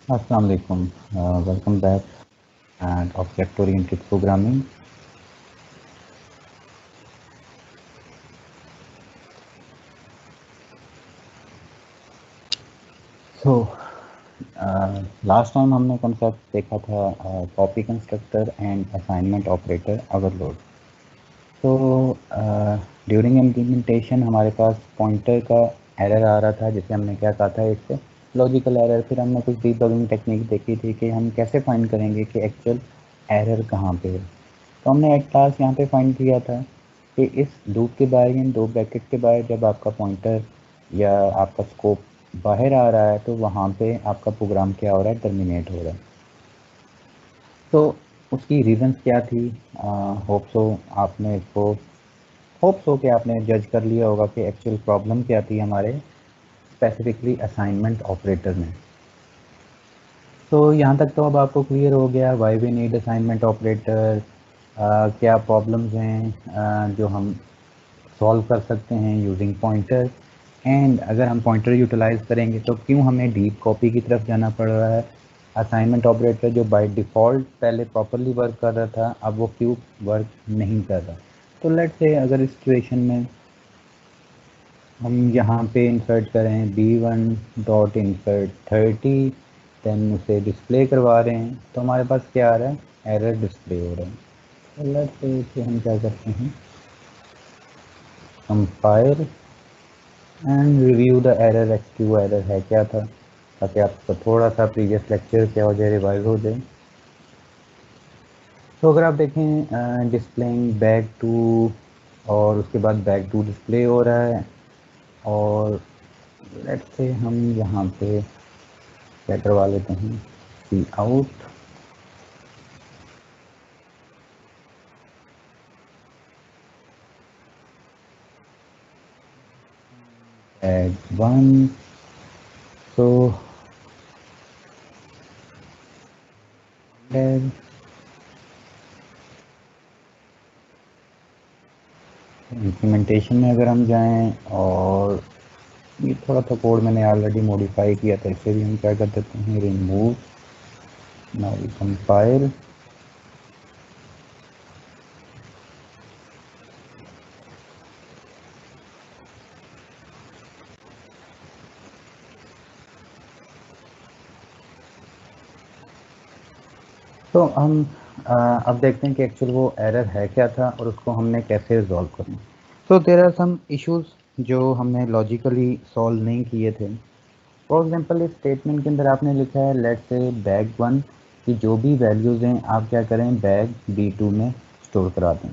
Assalamu alaikum. Welcome back at Object-Oriented Programming. So, last time हमने concept देखा था copy constructor and assignment operator overload. तो during implementation हमारे पास pointer का error आ रहा था, जिसे हमने क्या कहा था, इससे लॉजिकल एरर। फिर हमने कुछ डीबगिंग टेक्निक देखी थी कि हम कैसे फाइंड करेंगे कि एक्चुअल एरर कहाँ पे है। तो हमने एक क्लास यहाँ पे फाइंड किया था कि इस लूप के बाहर, इन दो ब्रैकेट के बाहर, जब आपका पॉइंटर या आपका स्कोप बाहर आ रहा है तो वहाँ पे आपका प्रोग्राम क्या हो रहा है, टर्मिनेट हो रहा है। तो उसकी रीजंस क्या थी? होप सो कि आपने जज कर लिया होगा कि एक्चुअल प्रॉब्लम क्या थी हमारे स्पेसिफिकली असाइनमेंट ऑपरेटर में। तो यहाँ तक तो अब आपको क्लियर हो गया why we need assignment operator, क्या प्रॉब्लम्स हैं जो हम सॉल्व कर सकते हैं यूजिंग पॉइंटर, एंड अगर हम पॉइंटर यूटिलाइज करेंगे तो क्यों हमें डीप कॉपी की तरफ जाना पड़ रहा है। असाइनमेंट ऑपरेटर जो बाय डिफ़ॉल्ट पहले प्रॉपरली वर्क कर रहा था, अब वो क्यों वर्क नहीं कर रहा। तो लेट्स से अगर इस सिचुएशन में हम यहाँ पे इंसर्ट करें b1 डॉट इंसर्ट 30, देन उसे डिस्प्ले करवा रहे हैं, तो हमारे पास क्या आ रहा है, एरर डिस्प्ले हो रहा है। तो लेट्स से इसे हम क्या करते हैं, compile and review the error, active error है क्या था, ताकि आपका थोड़ा सा प्रीवियस लेक्चर क्या हो जाए, रिवाइज हो जाए। तो अगर आप देखें डिस्प्लेइंग बैक टू, और उसके बाद बैक टू डिस्प्ले हो रहा है, और लेट्स से हम यहाँ पे क्या करवा लेते हैं, सी आउट एट वन। तो इम्प्लीमेंटेशन में अगर हम जाएं, और ये थोड़ा सा कोड मैंने ऑलरेडी मॉडिफाई किया था, इसे भी हम क्या कर देते हैं, रिमूव। Now we compile. तो हम अब देखते हैं कि एक्चुअल वो एरर है क्या था और उसको हमने कैसे रिजॉल्व करना। तो देयर आर सम इश्यूज जो हमने लॉजिकली सॉल्व नहीं किए थे। फॉर एग्जांपल इस स्टेटमेंट के अंदर आपने लिखा है लेट्स से बैग वन की जो भी वैल्यूज़ हैं आप क्या करें, बैग B2 में स्टोर करा दें।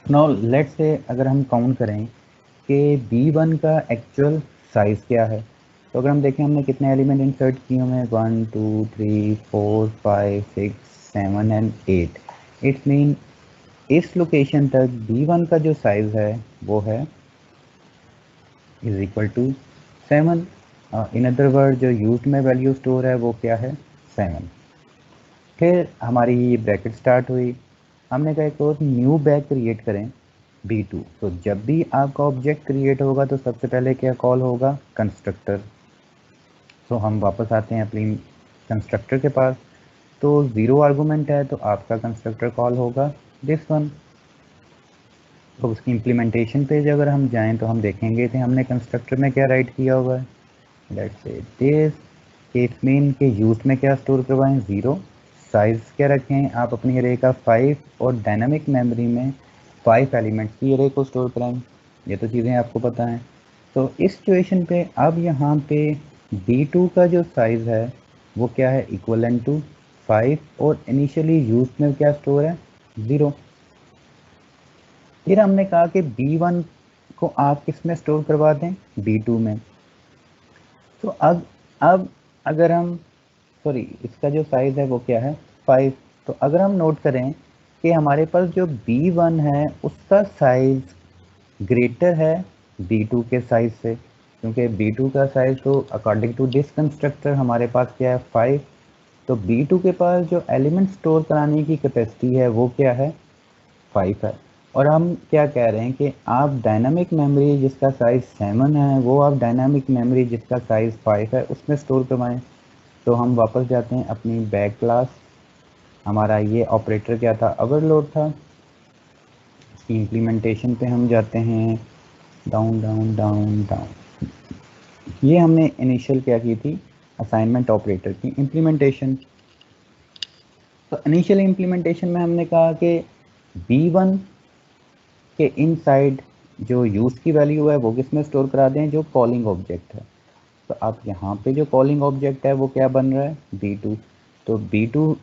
नाउ लेट्स से अगर हम काउंट करें कि B1 का एक्चुअल साइज़ क्या है, तो अगर हम देखें हमने कितने एलिमेंट इंसर्ट किए हुए हैं, 1 2 3 4 5 6 7 एंड 8। इट्स मीन इस लोकेशन तक B1 का जो साइज़ है वो है is equal to 7। In other word जो यूज में वैल्यू स्टोर है वो क्या है, 7। फिर हमारी ये ब्रैकेट स्टार्ट हुई, हमने कहा एक और न्यू बैग क्रिएट करें B2। तो जब भी आपका ऑब्जेक्ट क्रिएट होगा तो सबसे पहले क्या कॉल होगा, कंस्ट्रक्टर। तो हम वापस आते हैं अपनी कंस्ट्रक्टर के पास। तो 0 आर्गूमेंट है तो आपका कंस्ट्रक्टर कॉल होगा दिस वन। तो उसकी इम्प्लीमेंटेशन पेज अगर हम जाएं तो हम देखेंगे कि हमने कंस्ट्रक्टर में क्या राइट किया हुआ है। Let's say this case mean के यूज में क्या स्टोर करवाएं, 0। साइज क्या रखें आप अपनी अरे का 5, और डायनामिक मेमोरी में 5 एलिमेंट्स की अरे को स्टोर कराएं। ये तो चीज़ें आपको पता हैं। तो इस सिचुएशन पे अब यहाँ पे B2 का जो साइज़ है वो क्या है, इक्वलेंट टू 5, और इनिशियली यूज में क्या स्टोर है, 0। फिर हमने कहा कि B1 को आप किस में स्टोर करवा दें, B2 में। तो अब अगर हम, सॉरी, इसका जो साइज़ है वो क्या है, 5। तो अगर हम नोट करें कि हमारे पास जो B1 है उसका साइज़ ग्रेटर है B2 के साइज़ से, क्योंकि B2 का साइज़ तो अकॉर्डिंग टू दिस कंस्ट्रक्टर हमारे पास क्या है, 5। तो B2 के पास जो एलिमेंट स्टोर कराने की कैपेसिटी है वो क्या है, 5 है। और हम क्या कह रहे हैं कि आप डायनामिक मेमोरी जिसका साइज़ 7 है वो आप डायनामिक मेमोरी जिसका साइज़ 5 है उसमें स्टोर करवाएं। तो हम वापस जाते हैं अपनी बैक क्लास। हमारा ये ऑपरेटर क्या था, ओवरलोड था। इसकी इम्प्लीमेंटेशन पे हम जाते हैं, डाउन डाउन डाउन डाउन। ये हमने इनिशियल क्या की थी, असाइनमेंट ऑपरेटर की इम्प्लीमेंटेशन। तो इनिशियल इम्प्लीमेंटेशन में हमने कहा कि B1 के इनसाइड जो यूज़ की वैल्यू है वो किस में स्टोर करा दें, जो कॉलिंग ऑब्जेक्ट है। तो अब यहाँ पे जो कॉलिंग ऑब्जेक्ट है वो क्या बन रहा है, B2। तो B2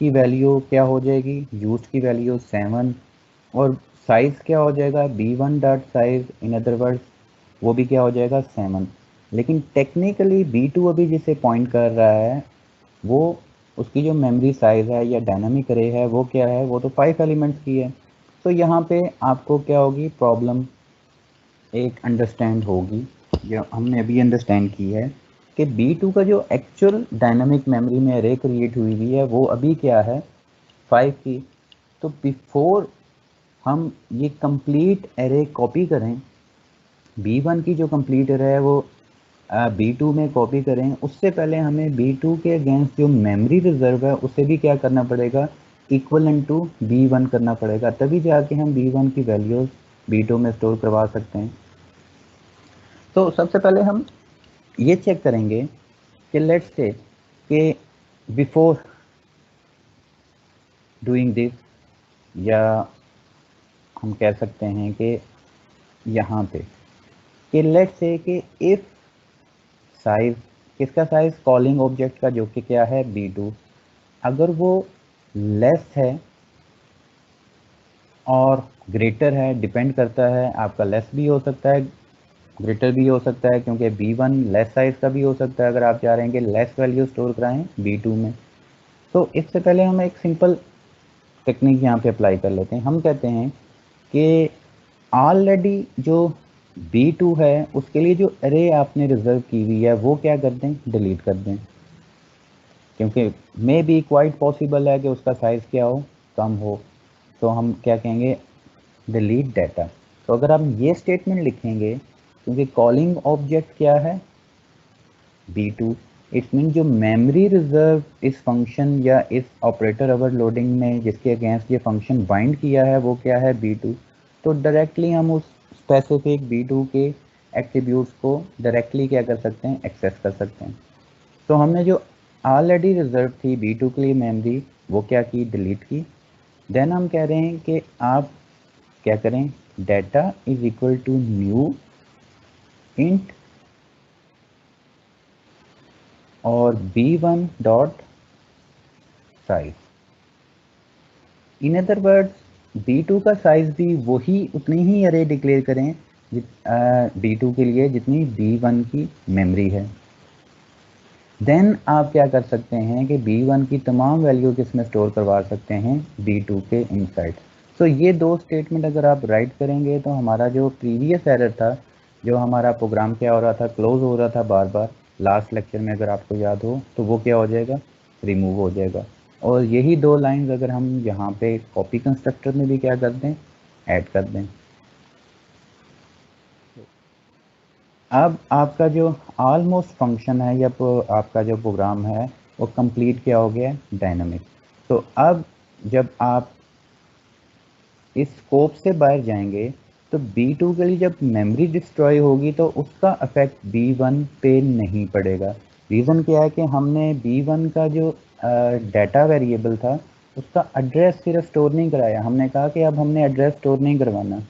की वैल्यू क्या हो जाएगी, यूज़ की वैल्यू 7, और साइज़ क्या हो जाएगा, B1 dot size, in other words वो भी क्या हो जाएगा 7। लेकिन टेक्निकली B2 अभी जिसे पॉइंट कर रहा है वो, उसकी जो मेमोरी साइज़ है या डायनामिक अरे है वो क्या है, वो तो 5 एलिमेंट्स की है। तो यहाँ पे आपको क्या होगी, प्रॉब्लम एक अंडरस्टैंड होगी, जो हमने अभी अंडरस्टैंड की है कि B2 का जो एक्चुअल डायनामिक मेमोरी में अरे क्रिएट हुई है वो अभी क्या है 5 की। तो बिफोर हम ये कंप्लीट एरे कॉपी करें, B1 की जो कंप्लीट एरे है वो B2 में कॉपी करें, उससे पहले हमें B2 के अगेंस्ट जो मेमोरी रिजर्व है उसे भी क्या करना पड़ेगा, इक्वलेंट टू B1 करना पड़ेगा, तभी जाके हम B1 की वैल्यूज B2 में स्टोर करवा सकते हैं। तो सबसे पहले हम ये चेक करेंगे कि लेट्स से कि बिफोर डूइंग दिस, या हम कह सकते हैं कि यहाँ पे कि लेट्स से कि इफ साइज, किसका साइज, कॉलिंग ऑब्जेक्ट का, जो कि क्या है B2, अगर वो लेस है और ग्रेटर है, डिपेंड करता है, आपका लेस भी हो सकता है ग्रेटर भी हो सकता है, क्योंकि B1 लेस साइज का भी हो सकता है अगर आप चाह रहे हैं कि लेस वैल्यू स्टोर कराएं B2 में। तो इससे पहले हम एक सिंपल टेक्निक यहाँ पे अप्लाई कर लेते हैं। हम कहते हैं कि ऑलरेडी जो B2 है उसके लिए जो अरे आपने रिजर्व की हुई है वो क्या कर दें, डिलीट कर दें, क्योंकि मे बी क्वाइट पॉसिबल है कि उसका साइज़ क्या हो, कम हो। तो हम क्या कहेंगे, डिलीट डाटा। तो अगर हम ये स्टेटमेंट लिखेंगे, क्योंकि कॉलिंग ऑब्जेक्ट क्या है B2, इट्स मीन जो मेमोरी रिजर्व इस फंक्शन या इस ऑपरेटर ओवरलोडिंग में जिसके अगेंस्ट ये फंक्शन बाइंड किया है वो क्या है B2। तो डायरेक्टली हम उस स्पेसिफिक B2 के एट्रीब्यूट्स को डायरेक्टली क्या कर सकते हैं, एक्सेस कर सकते हैं। तो हमने जो ऑलरेडी रिजर्व थी B2 के लिए मेमोरी वो क्या की, डिलीट की। देन हम कह रहे हैं कि आप क्या करें, data is equal to new int और B1 dot size. In other words B2 का साइज भी वही उतनी ही अरे डिक्लेयर करें B2 के लिए जितनी B1 की मेमोरी है। देन आप क्या कर सकते हैं कि B1 की तमाम वैल्यू किस में स्टोर करवा सकते हैं, B2 के इनसाइड। तो ये दो स्टेटमेंट अगर आप राइट करेंगे तो हमारा जो प्रीवियस एरर था, जो हमारा प्रोग्राम क्या हो रहा था, क्लोज हो रहा था बार बार लास्ट लेक्चर में, अगर आपको याद हो तो वो क्या हो जाएगा, रिमूव हो जाएगा। और यही दो लाइंस अगर हम यहाँ पे कॉपी कंस्ट्रक्टर में भी क्या कर दें, ऐड कर दें। अब आपका जो ऑलमोस्ट फंक्शन है या आपका जो प्रोग्राम है वो कंप्लीट क्या हो गया, डायनामिक। तो अब जब आप इस स्कोप से बाहर जाएंगे तो B2 के लिए जब मेमोरी डिस्ट्रॉय होगी तो उसका इफेक्ट B1 पे नहीं पड़ेगा। रीज़न क्या है कि हमने B1 का जो डाटा वेरिएबल था उसका एड्रेस सिर्फ स्टोर नहीं कराया। हमने कहा कि अब हमने एड्रेस स्टोर नहीं करवाना,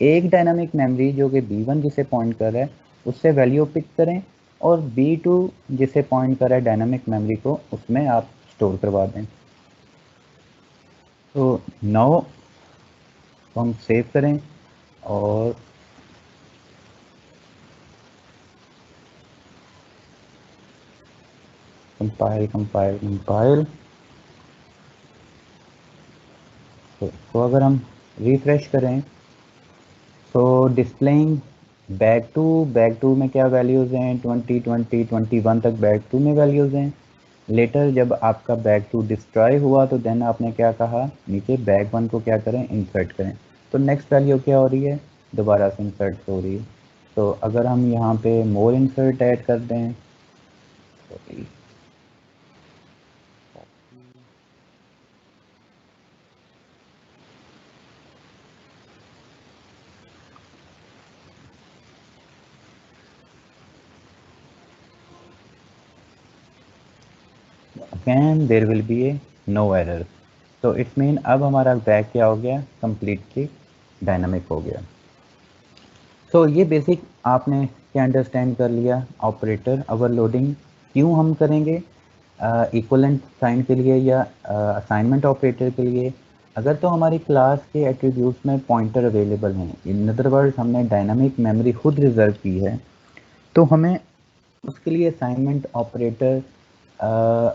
एक डायनामिक मेमोरी जो कि B1 जिसे पॉइंट कर रहा है उससे वैल्यू पिक करें, और B2 जिसे पॉइंट कर रहा है डायनामिक मेमोरी को उसमें आप स्टोर करवा दें। तो नाउ हम सेव करें और कंपाइल कंपाइल कंपाइल। तो अगर हम रिफ्रेश करें तो डिस्प्लेइंग बैक टू में क्या वैल्यूज़ हैं, 20 20 21 तक बैक टू में वैल्यूज़ हैं। लेटर जब आपका बैक टू डिस्ट्रॉय हुआ तो देन आपने क्या कहा, नीचे बैक वन को क्या करें, इंसर्ट करें। तो नेक्स्ट वैल्यू क्या हो रही है, दोबारा से इंसर्ट हो रही है। तो अगर हम यहाँ पे मोर इंसर्ट ऐड कर दें, again there will be a no error. तो इट्स मीन अब हमारा बैग क्या हो गया, कंप्लीटली डायनामिक हो गया। तो ये बेसिक आपने क्या अंडरस्टैंड कर लिया, ऑपरेटर ओवरलोडिंग क्यों हम करेंगे इक्वलेंट साइन के लिए या असाइनमेंट ऑपरेटर के लिए, अगर तो हमारी क्लास के एट्रीब्यूट्स में पॉइंटर अवेलेबल हैं, इन अदर वर्ड्स हमने डायनामिक मेमोरी खुद रिजर्व की है, तो हमें उसके लिए असाइनमेंट ऑपरेटर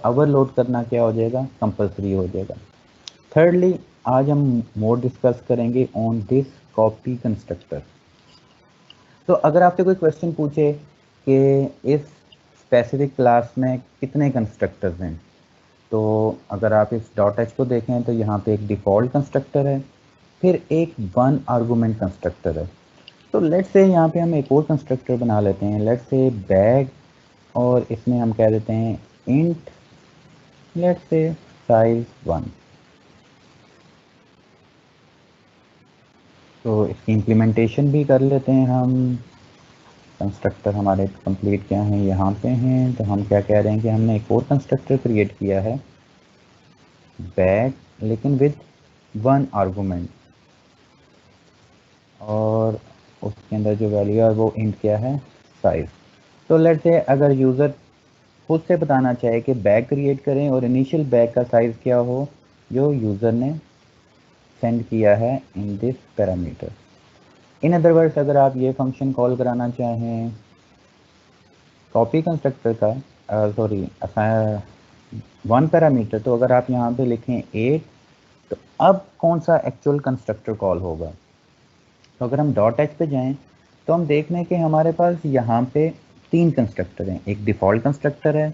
ओवरलोड करना क्या हो जाएगा, कंपलसरी हो जाएगा। थर्डली आज हम मोर डिस्कस करेंगे ऑन दिस कॉपी कंस्ट्रक्टर। तो अगर आपसे कोई क्वेश्चन पूछे कि इस स्पेसिफिक क्लास में कितने कंस्ट्रक्टर्स हैं, तो अगर आप इस डॉट एच को देखें तो यहाँ पे एक डिफ़ॉल्ट कंस्ट्रक्टर है, फिर एक वन आर्गूमेंट कंस्ट्रक्टर है। तो लेट्स से यहाँ पे हम एक और कंस्ट्रक्टर बना लेते हैं, लेट्स से बैग, और इसमें हम कह देते हैं इंट लेट्स से साइज 1। तो इसकी इम्प्लीमेंटेशन भी कर लेते हैं हम। कंस्ट्रक्टर हमारे कंप्लीट क्या हैं, यहाँ पे हैं, तो हम क्या कह रहे हैं कि हमने एक और कंस्ट्रक्टर क्रिएट किया है बैग, लेकिन विद वन आर्गूमेंट, और उसके अंदर जो वैल्यू है वो इंट क्या है, साइज। तो लेट्स से अगर यूज़र खुद से बताना चाहे कि बैग क्रिएट करें और इनिशियल बैग का साइज़ क्या हो जो यूज़र ने सेंड किया है in this parameter. In other words अगर आप ये फंक्शन कॉल कराना चाहें कॉपी कंस्ट्रक्टर का सॉरी वन पैरामीटर, तो अगर आप यहाँ पे लिखें 8, तो अब कौन सा एक्चुअल कंस्ट्रक्टर कॉल होगा। तो अगर हम डॉट एच पे जाएं तो हम देख लें कि हमारे पास यहाँ पे 3 कंस्ट्रक्टर हैं, एक डिफ़ॉल्ट कंस्ट्रक्टर है,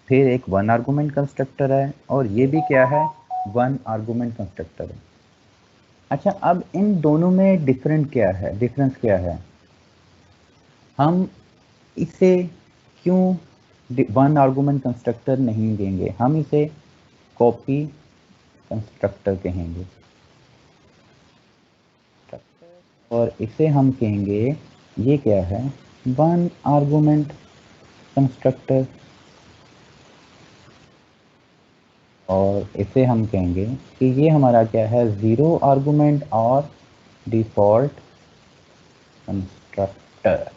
फिर एक वन आर्गूमेंट कंस्ट्रक्टर है, और ये भी क्या है, वन आर्गूमेंट कंस्ट्रक्टर है। अच्छा, अब इन दोनों में डिफरेंस क्या है, हम इसे क्यों वन आर्गूमेंट कंस्ट्रक्टर नहीं देंगे, हम इसे कॉपी कंस्ट्रक्टर कहेंगे, और इसे हम कहेंगे ये क्या है, वन आर्गूमेंट कंस्ट्रक्टर, और इसे हम कहेंगे कि ये हमारा क्या है, ज़ीरो आर्गूमेंट और डिफ़ॉल्ट कंस्ट्रक्टर।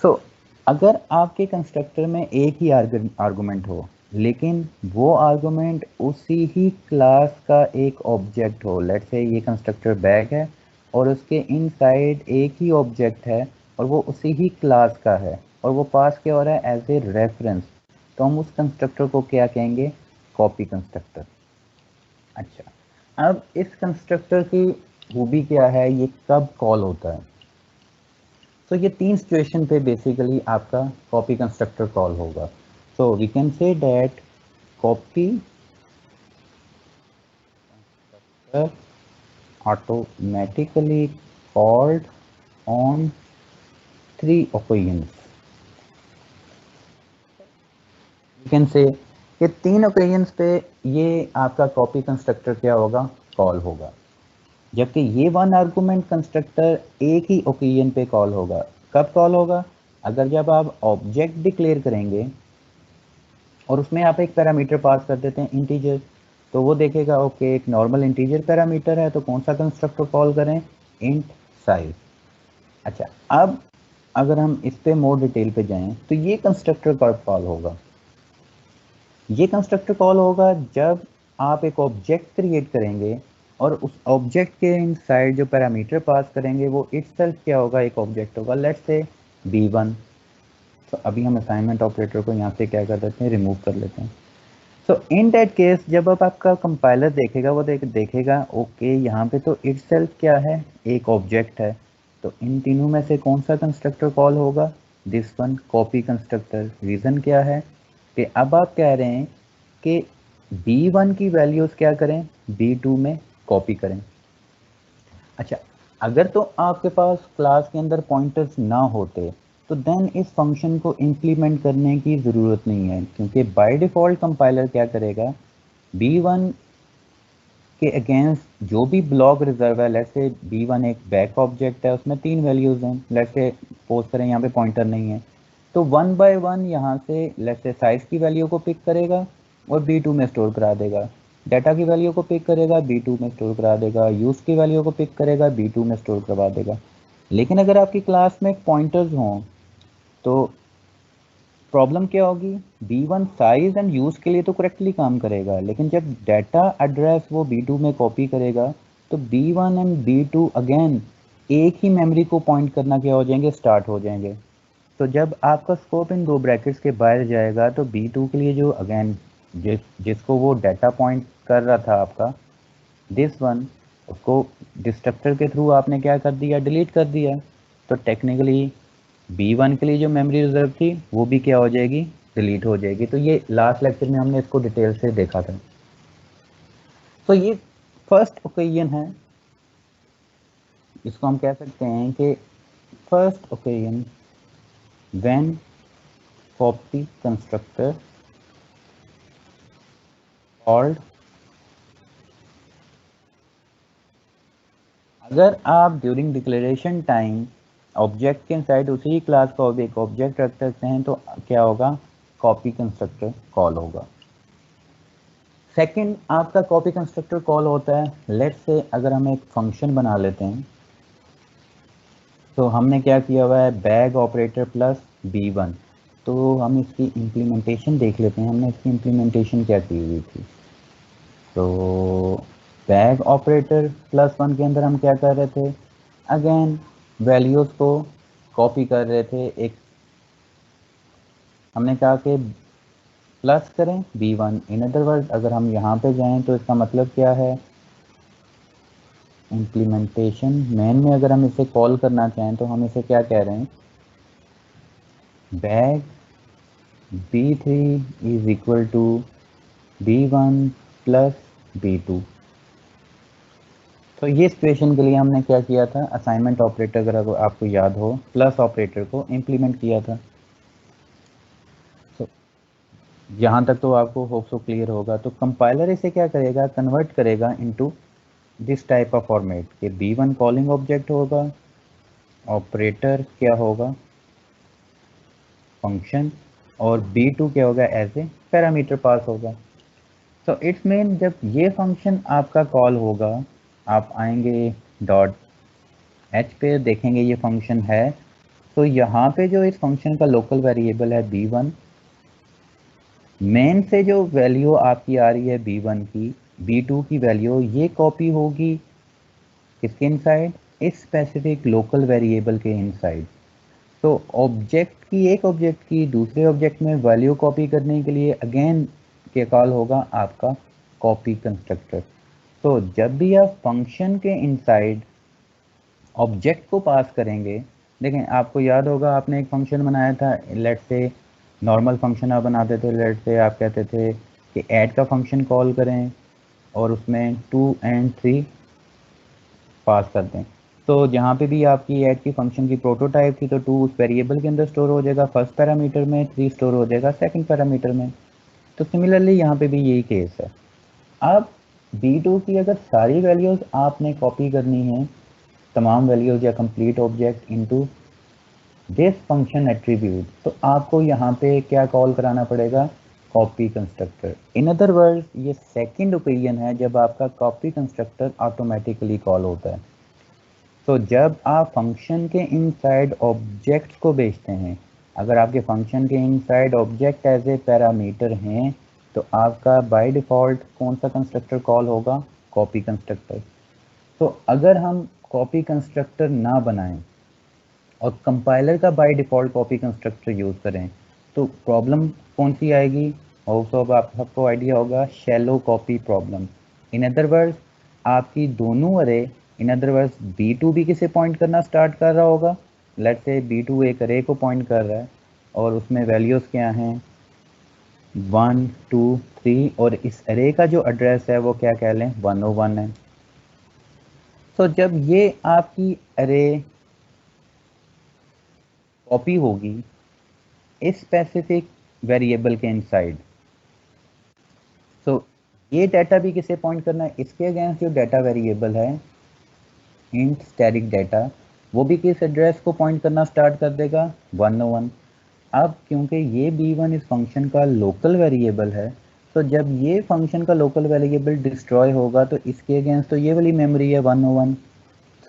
सो अगर आपके कंस्ट्रक्टर में एक ही आर्गूमेंट हो, लेकिन वो आर्गूमेंट उसी ही क्लास का एक ऑब्जेक्ट हो, लेट्स से ये कंस्ट्रक्टर बैग है और उसके इनसाइड एक ही ऑब्जेक्ट है और वो उसी ही क्लास का है, और वो पास क्या हो रहा है एज ए रेफरेंस, तो हम उस कंस्ट्रक्टर को क्या कहेंगे, कॉपी कंस्ट्रक्टर। अच्छा, अब इस कंस्ट्रक्टर की खूबी क्या है, ये कब कॉल होता है, तो ये 3 सिचुएशन पे बेसिकली आपका कॉपी कंस्ट्रक्टर कॉल होगा। So we can say that copy automatically called on 3 occasions। you can say कि 3 occasions पे ये आपका कॉपी कंस्ट्रक्टर क्या होगा, कॉल होगा, जबकि ये वन आर्गूमेंट कंस्ट्रक्टर एक ही ओकेजन पे कॉल होगा। कब कॉल होगा, अगर जब आप ऑब्जेक्ट डिक्लेयर करेंगे और उसमें आप एक पैरामीटर पास कर देते हैं इंटीजर, तो वो देखेगा ओके एक नॉर्मल इंटीजर पैरामीटर है, तो कौन सा कंस्ट्रक्टर कॉल करें, इंट साइज। अच्छा, अब अगर हम इस पे मोर डिटेल पे जाएं तो ये कंस्ट्रक्टर कब कॉल होगा, ये कंस्ट्रक्टर कॉल होगा जब आप एक ऑब्जेक्ट क्रिएट करेंगे और उस ऑब्जेक्ट के इनसाइड जो पैरामीटर पास करेंगे वो इटसेल्फ क्या होगा, एक ऑब्जेक्ट होगा, लेट्स से b1। तो अभी हम असाइनमेंट ऑपरेटर को यहाँ से क्या कर देते हैं, रिमूव कर लेते हैं। सो इन दैट केस जब अब आपका कंपाइलर देखेगा वो देखेगा ओके यहाँ पे तो इटसेल्फ क्या है, एक ऑब्जेक्ट है, तो इन तीनों में से कौन सा कंस्ट्रक्टर कॉल होगा, this one, copy constructor. Reason क्या है कि अब आप कह रहे हैं कि b1 की वैल्यूज़ क्या करें, b2 में कॉपी करें। अच्छा, अगर तो आपके पास क्लास के अंदर पॉइंटर्स ना होते तो देन इस फंक्शन को इम्प्लीमेंट करने की ज़रूरत नहीं है, क्योंकि बाय डिफ़ॉल्ट कंपाइलर क्या करेगा, b1 के अगेंस्ट जो भी ब्लॉक रिजर्व है, लेट्स से b1 एक बैक ऑब्जेक्ट है, उसमें 3 वैल्यूज़ हैं, लेट्स से सपोज करें यहाँ पे पॉइंटर नहीं है, तो 1 बाय 1 यहाँ से लेट्स से साइज की वैल्यू को पिक करेगा और B2 में स्टोर करा देगा, डाटा की वैल्यू को पिक करेगा B2 में स्टोर करा देगा, यूज़ की वैल्यू को पिक करेगा B2 में स्टोर करवा देगा। लेकिन अगर आपकी क्लास में पॉइंटर्स हों तो प्रॉब्लम क्या होगी, B1 साइज एंड यूज़ के लिए तो करेक्टली काम करेगा, लेकिन जब डाटा एड्रेस वो B2 में कॉपी करेगा तो B1 एंड B2 अगेन एक ही मेमोरी को पॉइंट करना क्या हो जाएंगे, स्टार्ट हो जाएंगे। तो जब आपका स्कोप इन दो ब्रैकेट्स के बाहर जाएगा तो B2 के लिए जो अगेन जिसको वो डाटा पॉइंट कर रहा था आपका दिस वन, उसको डिस्ट्रक्टर के थ्रू आपने क्या कर दिया, डिलीट कर दिया। तो टेक्निकली B1 के लिए जो मेमोरी रिजर्व थी वो भी क्या हो जाएगी, डिलीट हो जाएगी। तो ये लास्ट लेक्चर में हमने इसको डिटेल से देखा था। तो ये फर्स्ट ओकेजन है, इसको हम कह सकते हैं कि first occasion when copy constructor called. अगर आप ड्यूरिंग डिक्लेरेशन टाइम ऑब्जेक्ट के इनसाइड उसी क्लास का एक ऑब्जेक्ट रख सकते हैं तो क्या होगा, कॉपी कंस्ट्रक्टर कॉल होगा। सेकंड आपका कॉपी कंस्ट्रक्टर कॉल होता है, लेट्स से अगर हम एक फंक्शन बना लेते हैं, तो हमने क्या किया हुआ है, बैग ऑपरेटर प्लस B1। तो हम इसकी इम्प्लीमेंटेशन देख लेते हैं, हमने इसकी इम्प्लीमेंटेशन क्या की हुई थी। तो बैग ऑपरेटर प्लस 1 के अंदर हम क्या कर रहे थे, अगेन वैल्यूज़ को कॉपी कर रहे थे। एक हमने कहा कि प्लस करें B1। इन अदर वर्ड अगर हम यहाँ पे जाएं तो इसका मतलब क्या है, इम्प्लीमेंटेशन मेन में अगर हम इसे कॉल करना चाहें तो हम इसे क्या कह रहे हैं, bag B3 is equal to B1 plus B2। तो ये सिचुएशन के लिए हमने क्या किया था, असाइनमेंट ऑपरेटर अगर आपको याद हो प्लस ऑपरेटर को इम्प्लीमेंट किया था। तो यहाँ तक तो आपको होप सो क्लियर होगा। तो कंपाइलर इसे क्या करेगा, कन्वर्ट करेगा into this type of format कि B1 कॉलिंग ऑब्जेक्ट होगा, ऑपरेटर क्या होगा, फंक्शन, और B2 क्या होगा, एज ए पैरामीटर पास होगा। तो इट्स मीन जब ये फंक्शन आपका कॉल होगा, आप आएंगे डॉट एच पे, देखेंगे ये फंक्शन है, तो यहाँ पे जो इस फंक्शन का लोकल वेरिएबल है B1, मेन से जो वैल्यू आपकी आ रही है B1 की, B2 की वैल्यू ये कॉपी होगी किसके इनसाइड, इस स्पेसिफिक लोकल वेरिएबल के इनसाइड। तो ऑब्जेक्ट की, एक ऑब्जेक्ट की दूसरे ऑब्जेक्ट में वैल्यू कॉपी करने के लिए अगेन क्या कॉल होगा, आपका कॉपी कंस्ट्रक्टर। तो जब भी आप फंक्शन के इनसाइड ऑब्जेक्ट को पास करेंगे, देखें आपको याद होगा आपने एक फंक्शन बनाया था, लेट्स से नॉर्मल फंक्शन आप बनाते थे, लेट्स से आप कहते थे कि ऐड का फंक्शन कॉल करें और उसमें 2 and 3 पास कर दें। तो जहाँ पे भी आपकी ऐड की फंक्शन की प्रोटोटाइप थी तो 2 उस वेरिएबल के अंदर स्टोर हो जाएगा फर्स्ट पैरामीटर में, 3 स्टोर हो जाएगा सेकंड पैरामीटर में। तो सिमिलरली यहाँ पे भी यही केस है। अब B2 की अगर सारी वैल्यूज़ आपने कॉपी करनी है, तमाम वैल्यूज़ या complete object into this function attribute, तो आपको यहाँ पे क्या कॉल कराना पड़ेगा, कॉपी कंस्ट्रक्टर। इन अदर वर्ड्स ये सेकंड ओकेजन है जब आपका कॉपी कंस्ट्रक्टर ऑटोमेटिकली कॉल होता है। तो जब आप फंक्शन के इनसाइड ऑब्जेक्ट्स को भेजते हैं, अगर आपके फंक्शन के inside object as a parameter हैं, तो आपका बाय डिफ़ॉल्ट कौन सा कंस्ट्रक्टर कॉल होगा, कॉपी कंस्ट्रक्टर। तो अगर हम कॉपी कंस्ट्रक्टर ना बनाएं और कंपाइलर का by default copy constructor use करें, तो प्रॉब्लम कौन सी आएगी, और सब आप सबको आइडिया होगा, शैलो कॉपी प्रॉब्लम। इन अदर वर्ड्स आपकी दोनों अरे, इन अदर वर्ड्स B2 भी किसे पॉइंट करना स्टार्ट कर रहा होगा, लेट्स से B2 एक अरे को पॉइंट कर रहा है और उसमें वैल्यूज़ क्या हैं 1 2 3, और इस अरे का जो एड्रेस है वो क्या कह लें 101 है। तो जब ये आपकी अरे कॉपी होगी इस स्पेसिफिक वेरिएबल के इनसाइड, तो ये डाटा भी किसे पॉइंट करना है, इसके अगेंस्ट जो डाटा वेरिएबल है इंट स्टैटिक डाटा, वो भी किस एड्रेस को पॉइंट करना स्टार्ट कर देगा 101। अब क्योंकि ये b1 इस फंक्शन का लोकल वेरिएबल है, तो जब ये फंक्शन का लोकल वेरिएबल डिस्ट्रॉय होगा तो इसके अगेंस्ट तो ये वाली मेमोरी है 101,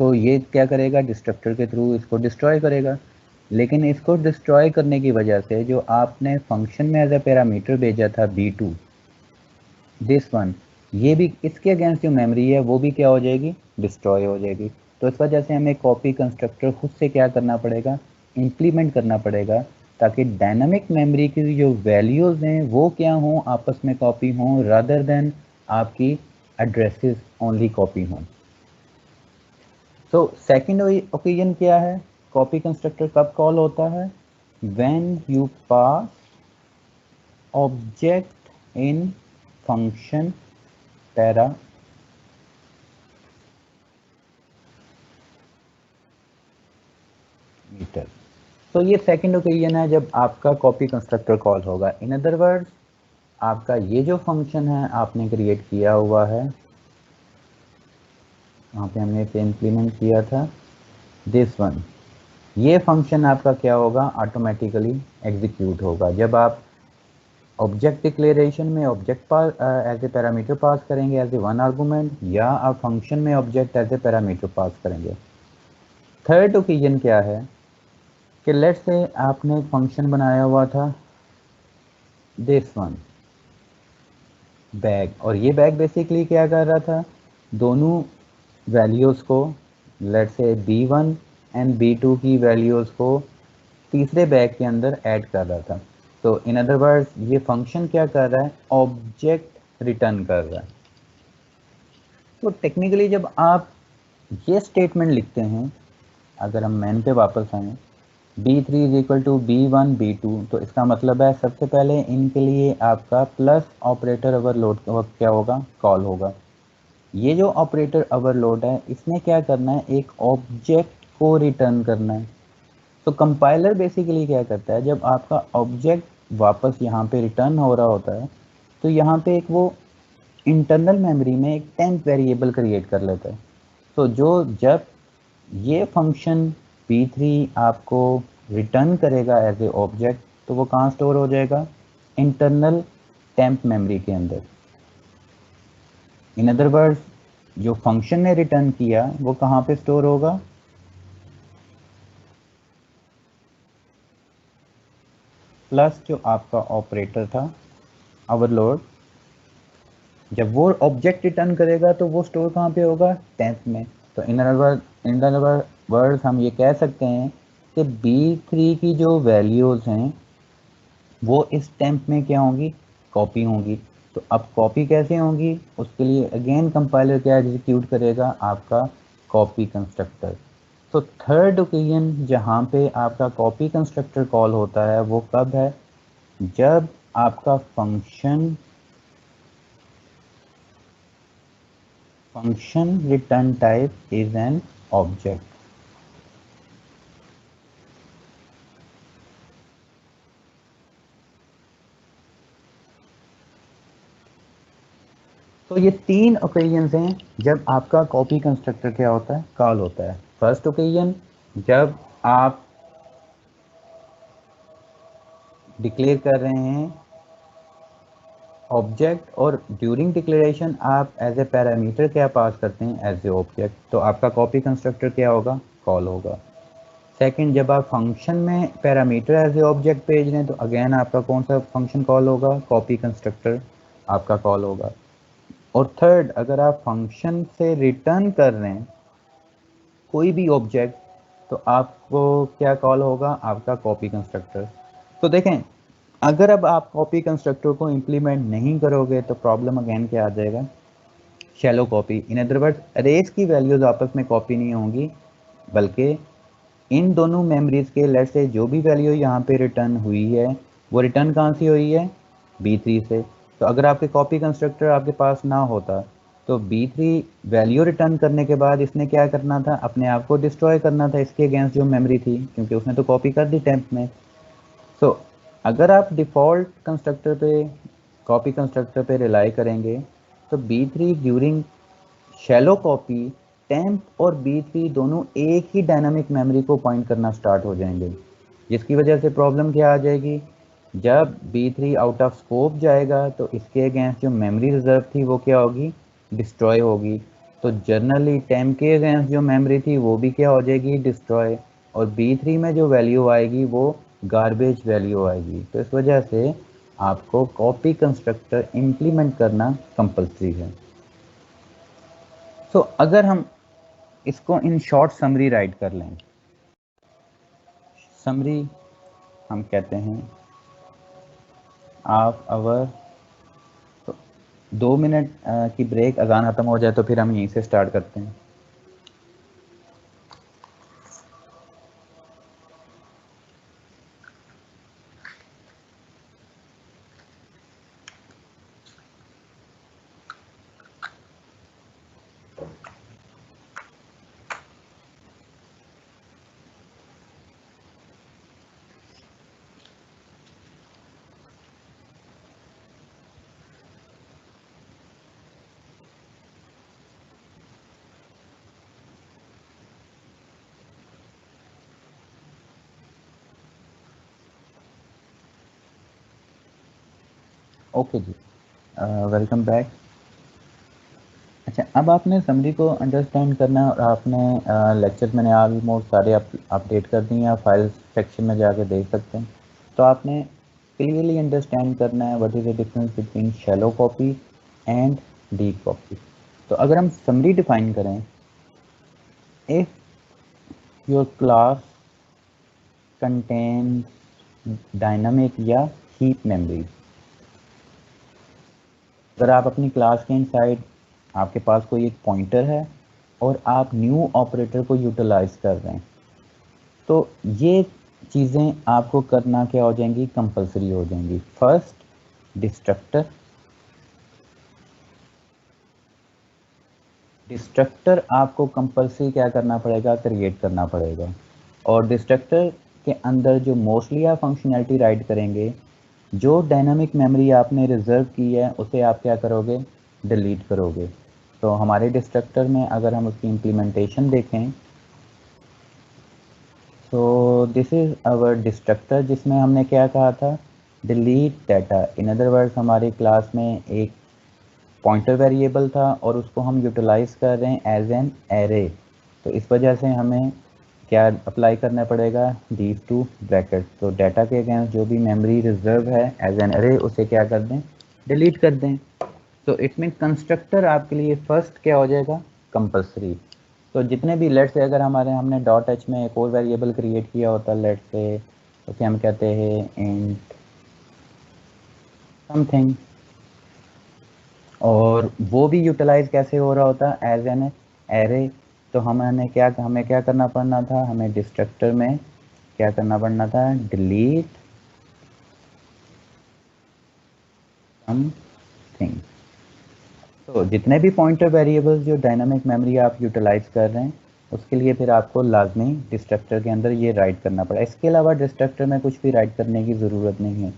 तो ये क्या करेगा, डिस्ट्रक्टर के थ्रू इसको डिस्ट्रॉय करेगा। लेकिन इसको डिस्ट्रॉय करने की वजह से जो आपने फंक्शन में एज ए पैरामीटर भेजा था b2, दिस वन, ये भी इसके अगेंस्ट जो मेमोरी है वो भी क्या हो जाएगी, डिस्ट्रॉय हो जाएगी। तो इस वजह से हमें कॉपी कंस्ट्रक्टर खुद से क्या करना पड़ेगा, इम्प्लीमेंट करना पड़ेगा, ताकि डायनामिक मेमोरी की जो वैल्यूज़ हैं वो क्या हों, आपस में कॉपी हों, रादर देन आपकी एड्रेसेस ओनली कॉपी हों। तो सेकेंड ओकेजन क्या है, कॉपी कंस्ट्रक्टर कब कॉल होता है, when you pass object in function parameter. तो ये सेकंड ओकेजन है जब आपका कॉपी कंस्ट्रक्टर कॉल होगा। इन अदर वर्ड्स, आपका ये जो फंक्शन है आपने क्रिएट किया हुआ है, वहाँ पे हमने इसे इम्प्लीमेंट किया था, दिस वन, ये फंक्शन आपका क्या होगा, ऑटोमेटिकली एग्जीक्यूट होगा जब आप ऑब्जेक्ट डिक्लेरेशन में object pass as a parameter pass करेंगे एज ए वन आर्गूमेंट, या आप फंक्शन में object as a parameter pass करेंगे। थर्ड ओकेजन क्या है कि लेट्स से आपने एक फंक्शन बनाया हुआ था, दिस वन, बैग, और ये बैग बेसिकली क्या कर रहा था, दोनों वैल्यूज़ को, let's say b1 and b2 की वैल्यूज़ को तीसरे बैग के अंदर ऐड कर रहा था। तो इन अदर वर्ड्स ये फंक्शन क्या कर रहा है, ऑब्जेक्ट रिटर्न कर रहा है। तो टेक्निकली जब आप ये स्टेटमेंट लिखते हैं, अगर हम मैन पे वापस आएँ, b3 is equal to b1 b2, तो इसका मतलब है सबसे पहले इनके लिए आपका प्लस ऑपरेटर ओवरलोड क्या होगा, कॉल होगा। ये जो ऑपरेटर ओवरलोड है इसने क्या करना है, एक ऑब्जेक्ट को रिटर्न करना है। तो कंपाइलर बेसिकली क्या करता है, जब आपका ऑब्जेक्ट वापस यहाँ पे रिटर्न हो रहा होता है, तो यहाँ पे एक वो इंटरनल मेमोरी में एक टेम्प वेरिएबल क्रिएट कर लेता है। तो जब ये फंक्शन p3 आपको रिटर्न करेगा एज ए ऑब्जेक्ट, तो वो कहाँ स्टोर हो जाएगा, इंटरनल टेम्प मेमोरी के अंदर। इन अदर वर्ड्स, जो फंक्शन ने रिटर्न किया वो कहाँ पे स्टोर होगा, प्लस जो आपका ऑपरेटर था ओवरलोड, जब वो ऑब्जेक्ट रिटर्न करेगा तो वो स्टोर कहाँ पे होगा, टेम्प में। तो इन अदर वर्ड्स हम ये कह सकते हैं कि b3 की जो वैल्यूज़ हैं वो इस टेम्प में क्या होंगी, कॉपी होंगी। तो अब कॉपी कैसे होंगी, उसके लिए अगेन कंपाइलर क्या एग्जीक्यूट करेगा, आपका कॉपी कंस्ट्रक्टर। तो थर्ड ओकेजन जहाँ पे आपका कॉपी कंस्ट्रक्टर कॉल होता है वो कब है, जब आपका function return type is an object. तो ये तीन ओकेजन्स हैं जब आपका कॉपी कंस्ट्रक्टर क्या होता है, कॉल होता है। फर्स्ट ओकेजन जब आप डिक्लेयर कर रहे हैं ऑब्जेक्ट, और ड्यूरिंग डिक्लेरेशन आप एज ए पैरामीटर क्या पास करते हैं, एज ए ऑब्जेक्ट, तो आपका कॉपी कंस्ट्रक्टर क्या होगा, कॉल होगा। सेकंड, जब आप फंक्शन में पैरामीटर एज ए ऑब्जेक्ट भेज रहे हैं तो अगेन आपका कौन सा फंक्शन कॉल होगा, कॉपी कंस्ट्रक्टर आपका कॉल होगा। और थर्ड, अगर आप फंक्शन से रिटर्न कर रहे हैं कोई भी ऑब्जेक्ट, तो आपको क्या कॉल होगा, आपका कॉपी कंस्ट्रक्टर। तो देखें, अगर अब आप कॉपी कंस्ट्रक्टर को इम्प्लीमेंट नहीं करोगे तो प्रॉब्लम अगेन क्या आ जाएगा, शैलो कॉपी। इन अदर वर्ड्स, अरेज की वैल्यूज आपस में कॉपी नहीं होंगी, बल्कि इन दोनों मेमोरीज के लेट से जो भी वैल्यू यहाँ पे रिटर्न हुई है वो रिटर्न कहाँ से हुई है, b3 से। तो अगर आपके कॉपी कंस्ट्रक्टर आपके पास ना होता तो b3 वैल्यू रिटर्न करने के बाद इसने क्या करना था, अपने आप को डिस्ट्रॉय करना था इसके अगेंस्ट जो मेमोरी थी, क्योंकि उसने तो कॉपी कर दी टेम्प में। तो अगर आप डिफ़ॉल्ट कंस्ट्रक्टर पे, कॉपी कंस्ट्रक्टर पे रिलाई करेंगे तो b3 during shallow copy temp और b3 दोनों एक ही डायनामिक मेमोरी को पॉइंट करना स्टार्ट हो जाएंगे। जिसकी वजह से प्रॉब्लम क्या आ जाएगी, जब B3 आउट ऑफ स्कोप जाएगा तो इसके अगेंस्ट जो मेमोरी रिजर्व थी वो क्या होगी, डिस्ट्रॉय होगी। तो जनरली टेम के अगेंस्ट जो मेमोरी थी वो भी क्या हो जाएगी, डिस्ट्रॉय, और B3 में जो वैल्यू आएगी वो गार्बेज वैल्यू आएगी। तो इस वजह से आपको कॉपी कंस्ट्रक्टर इम्प्लीमेंट करना कंपल्सरी है। तो अगर हम इसको इन शॉर्ट समरी राइट कर लें, समरी हम कहते हैं ऑफ आवर, तो 2 मिनट की ब्रेक, अजान ख़त्म हो जाए तो फिर हम यहीं से स्टार्ट करते हैं। ओके जी, वेलकम बैक। अच्छा, अब आपने समरी को अंडरस्टैंड करना, और आपने लेक्चर मैंने ऑलमोस्ट सारे अपडेट कर दिए हैं, फाइल सेक्शन में जाके देख सकते हैं। तो आपने क्लियरली अंडरस्टैंड करना है what is the difference between shallow copy and deep copy. तो अगर हम समरी डिफाइन करें, if your class contains dynamic या हीप मेमोरी, अगर आप अपनी क्लास के इनसाइड आपके पास कोई एक पॉइंटर है और आप न्यू ऑपरेटर को यूटिलाइज कर रहे हैं, तो ये चीज़ें आपको करना क्या हो जाएंगी, कंपलसरी हो जाएंगी। First, destructor. डिस्ट्रक्टर आपको कंपलसरी क्या करना पड़ेगा, क्रिएट करना पड़ेगा। और डिस्ट्रक्टर के अंदर जो मोस्टली आप फंक्शनैलिटी राइट करेंगे, जो डायनामिक मेमोरी आपने रिजर्व की है उसे आप क्या करोगे, डिलीट करोगे। तो हमारे डिस्ट्रक्टर में अगर हम उसकी इम्प्लीमेंटेशन देखें, तो दिस इज़ आवर डिस्ट्रक्टर, जिसमें हमने क्या कहा था, डिलीट डाटा। इन अदर वर्ड्स, हमारी क्लास में एक पॉइंटर वेरिएबल था और उसको हम यूटिलाइज कर रहे हैं एज एन एरे। तो इस वजह से हमें क्या अप्लाई करना पड़ेगा, दीज टू ब्रैकेट। तो डाटा के अगेंस्ट जो भी मेमोरी रिजर्व है एज एन एरे, उसे क्या कर दें, डिलीट कर दें। तो इट मीन कंस्ट्रक्टर आपके लिए फर्स्ट क्या हो जाएगा, कंपलसरी। तो जितने भी लेट से, अगर हमने डॉट एच में एक और वेरिएबल क्रिएट किया होता लेट से, उसे हम कहते हैं इंट समथिंग, और वो भी यूटिलाइज कैसे हो रहा होता, एज एन एरे। तो हमें क्या करना पड़ना था, हमें डिस्ट्रक्टर में क्या करना पड़ना था, डिलीट समथिंग। तो जितने भी पॉइंटर वेरिएबल्स जो डायनामिक मेमोरी आप यूटिलाइज कर रहे हैं, उसके लिए फिर आपको लाजमी डिस्ट्रक्टर के अंदर ये राइट करना पड़ा। इसके अलावा डिस्ट्रक्टर में कुछ भी राइट करने की ज़रूरत नहीं है,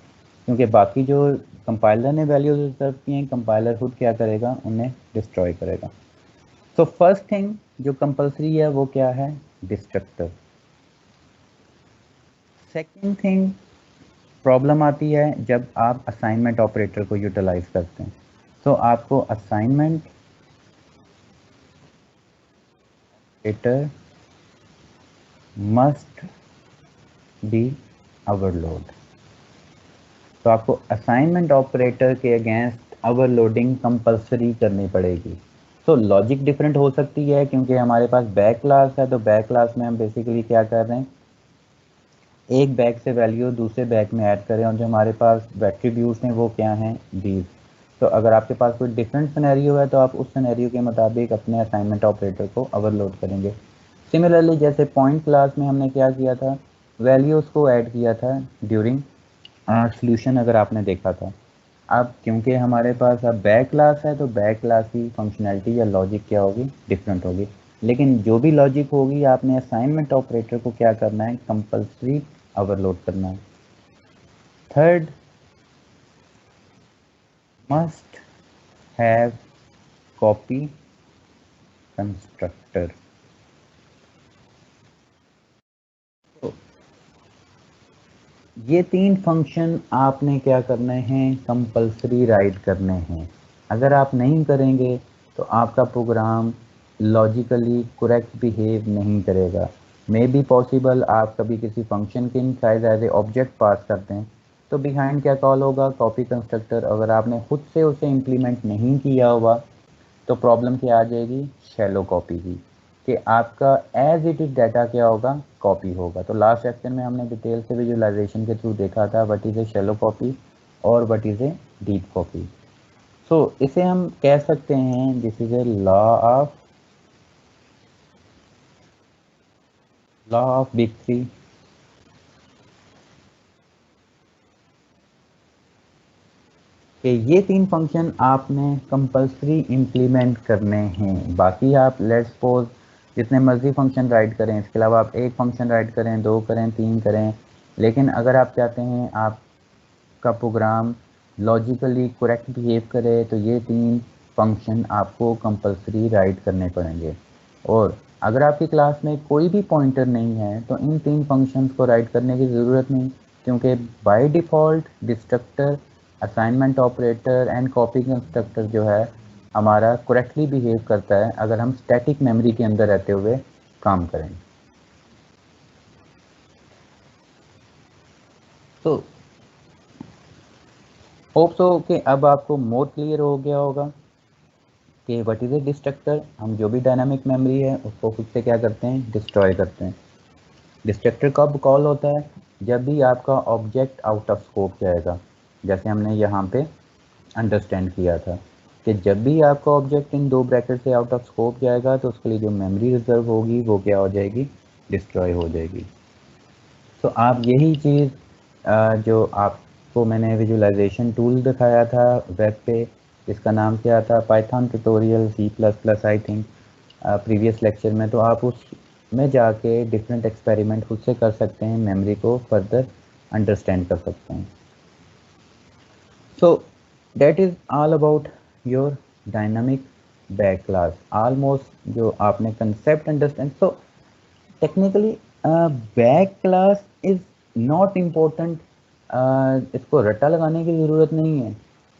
क्योंकि बाकी जो कंपाइलर ने वैल्यूज रिजर्व की हैं, कंपाइलर खुद क्या करेगा, उन्हें डिस्ट्रॉय करेगा। तो फर्स्ट थिंग जो कंपलसरी है वो क्या है, डिस्ट्रक्टर। सेकंड थिंग, प्रॉब्लम आती है जब आप असाइनमेंट ऑपरेटर को यूटिलाइज करते हैं। तो आपको assignment operator must be overload. तो आपको असाइनमेंट ऑपरेटर के अगेंस्ट ओवरलोडिंग कंपलसरी करनी पड़ेगी। तो लॉजिक डिफरेंट हो सकती है, क्योंकि हमारे पास बैक क्लास है, तो बैक क्लास में हम बेसिकली क्या कर रहे हैं, एक बैग से वैल्यू दूसरे बैग में ऐड करें, और जो हमारे पास एट्रीब्यूट्स हैं वो क्या हैं, दीज। तो अगर आपके पास कोई डिफरेंट सिनेरियो है तो आप उस सिनेरियो के मुताबिक अपने असाइनमेंट ऑपरेटर को ओवरलोड करेंगे। सिमिलरली जैसे पॉइंट क्लास में हमने क्या किया था, वैल्यूज़ को ऐड किया था ड्यूरिंग सॉल्यूशन, अगर आपने देखा था। अब क्योंकि हमारे पास अब बैक क्लास है, तो बैक क्लास की फंक्शनैलिटी या लॉजिक क्या होगी, डिफरेंट होगी। लेकिन जो भी लॉजिक होगी, आपने असाइनमेंट ऑपरेटर को क्या करना है, कंपलसरी ओवरलोड करना है। Third, must have copy constructor. ये 3 फंक्शन आपने क्या करने हैं, कंपल्सरी राइट करने हैं। अगर आप नहीं करेंगे तो आपका प्रोग्राम लॉजिकली करेक्ट बिहेव नहीं करेगा। मे बी पॉसिबल आप कभी किसी फंक्शन के इनसाइड एज ए ऑब्जेक्ट पास करते हैं तो बिहाइंड क्या कॉल होगा, कॉपी कंस्ट्रक्टर। अगर आपने खुद से उसे इम्प्लीमेंट नहीं किया हुआ तो प्रॉब्लम क्या आ जाएगी, शैलो कॉपी की, कि आपका एज इट इज डाटा क्या होगा, कॉपी होगा। तो लास्ट सेक्शन में हमने डिटेल से विजुअलाइजेशन के थ्रू देखा था what is a shallow copy और what is a deep copy. So इसे हम कह सकते हैं this is a law of big three. कि ये 3 फंक्शन आपने कंपल्सरी इम्प्लीमेंट करने हैं। बाकी आप लेट्स सपोज जितने मर्जी फंक्शन राइट करें, इसके अलावा आप एक फंक्शन राइट करें, 2 करें, 3 करें, लेकिन अगर आप चाहते हैं आपका प्रोग्राम लॉजिकली करेक्ट बिहेव करे तो ये 3 फंक्शन आपको कंपल्सरी राइट करने पड़ेंगे। और अगर आपकी क्लास में कोई भी पॉइंटर नहीं है तो इन 3 फंक्शंस को राइट करने की ज़रूरत नहीं, क्योंकि by default destructor, assignment operator and copy constructor जो है हमारा करेक्टली बिहेव करता है अगर हम स्टैटिक मेमोरी के अंदर रहते हुए काम करें। तो होप सो कि अब आपको मोर क्लियर हो गया होगा कि व्हाट इज़ ए डिस्ट्रक्टर। हम जो भी डायनामिक मेमोरी है उसको खुद से क्या करते हैं, डिस्ट्रॉय करते हैं। डिस्ट्रक्टर कब कॉल होता है, जब भी आपका ऑब्जेक्ट आउट ऑफ स्कोप जाएगा। जैसे हमने यहाँ पे अंडरस्टैंड किया था कि जब भी आपका ऑब्जेक्ट इन 2 ब्रैकेट से आउट ऑफ स्कोप जाएगा तो उसके लिए जो मेमोरी रिजर्व होगी वो क्या हो जाएगी, डिस्ट्रॉय हो जाएगी। तो आप यही चीज़ जो आपको मैंने विजुअलाइजेशन टूल दिखाया था वेब पे, इसका नाम क्या था, Python tutorial C++ I think previous lecture में, तो आप उसमें जाके डिफरेंट एक्सपेरिमेंट खुद से कर सकते हैं, मेमोरी को फर्दर अंडरस्टैंड कर सकते हैं। So that is all about your dynamic back class. Almost जो आपने concept understand. So technically back class is not important. इसको रट्टा लगाने की ज़रूरत नहीं है।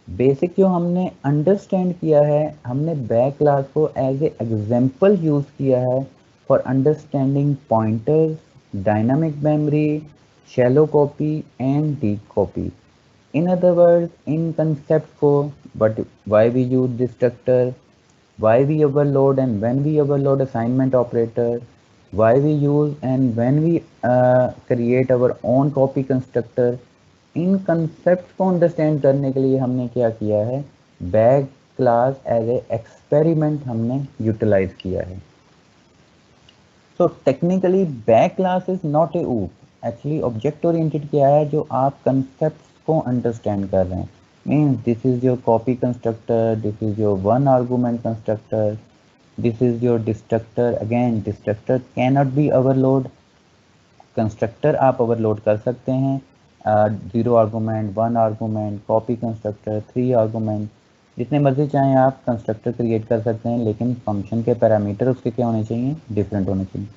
बेसिक जो हमने अंडरस्टैंड किया है, हमने बैक क्लास को एज ए एग्जाम्पल यूज़ किया है for understanding pointers, dynamic memory, shallow copy and deep copy. In other words, in concept को, but why we use destructor, why we overload and when we overload assignment operator, why we use and when we create our own copy constructor, in concepts को understand करने के लिए हमने क्या किया है, back class as a experiment हमने utilise किया है। So technically back class is not a OOP, actually object oriented क्या है, जो आप कंसेप्ट को अंडरस्टैंड कर रहे हैं। Means this is your copy constructor, this is your one argument constructor, this is your destructor. Again destructor can not be overload, constructor आप overload कर सकते हैं, 0 argument, 1 argument, copy constructor, 3 argument, जितने मर्जी चाहें आप कंस्ट्रक्टर क्रिएट कर सकते हैं, लेकिन फंक्शन के पैरामीटर उसके क्या होने चाहिए, डिफरेंट होने चाहिए।